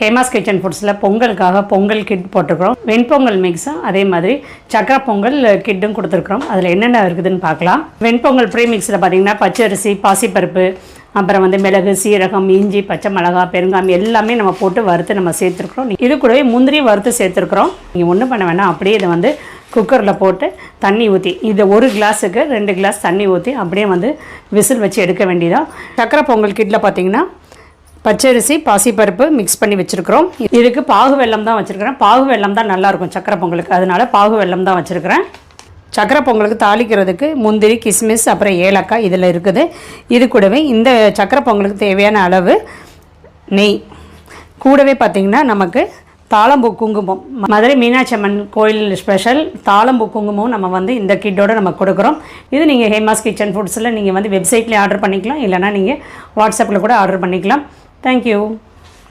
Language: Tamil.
ஹேமாஸ் கிச்சன் ஃபுட்ஸில் பொங்கலுக்காக பொங்கல் கிட் போட்டிருக்கிறோம். வெண்பொங்கல் மிக்ஸும் அதே மாதிரி சக்கரை பொங்கல் கிட்டும் கொடுத்துருக்குறோம். அதில் என்னென்ன இருக்குதுன்னு பார்க்கலாம். வெண்பொங்கல் ப்ரீ மிக்ஸில் பார்த்திங்கன்னா பச்சரிசி, பாசிப்பருப்பு, அப்புறம் மிளகு, சீரகம், இஞ்சி, பச்சை மிளகா, பெருங்காயம் எல்லாமே நம்ம போட்டு வறுத்து நம்ம சேர்த்துருக்குறோம். இது கூடவே முந்திரி வறுத்து சேர்த்துருக்குறோம். நீங்கள் ஒன்றும் பண்ண வேணாம், அப்படியே இதை குக்கரில் போட்டு தண்ணி ஊற்றி, இது 1 கிளாஸுக்கு 2 கிளாஸ் தண்ணி ஊற்றி அப்படியே விசில் வச்சு எடுக்க வேண்டியதான். சக்கரை பொங்கல் கிட்டில் பார்த்திங்கன்னா பச்சரிசி, பாசிப்பருப்பு மிக்ஸ் பண்ணி வச்சுருக்கிறோம். இதுக்கு பாகு வெல்லம் தான் வச்சுருக்கிறேன். பாகு வெல்லம் தான் நல்லாயிருக்கும் சக்கரை பொங்கலுக்கு, அதனால் பாகு வெல்லம் தான் வச்சுருக்கிறேன். சக்கரை பொங்கலுக்கு தாளிக்கிறதுக்கு முந்திரி, கிஸ்மிஸ், அப்புறம் ஏலக்காய் இதில் இருக்குது. இது கூடவே இந்த சக்கரை பொங்கலுக்கு தேவையான அளவு நெய், கூடவே பார்த்திங்கன்னா நமக்கு தாளம்பூ குங்குமம், மதுரை மீனாட்சி அம்மன் கோயில் ஸ்பெஷல் தாளம்பூ குங்குமம் நம்ம இந்த கிட்டோடு நம்ம கொடுக்குறோம். இது நீங்கள் ஹேமாஸ் கிச்சன் ஃபுட்ஸில் நீங்கள் வெப்சைட்லேயே ஆர்டர் பண்ணிக்கலாம், இல்லைனா நீங்கள் வாட்ஸ்அப்பில் கூட ஆர்டர் பண்ணிக்கலாம். தேங்க்யூ.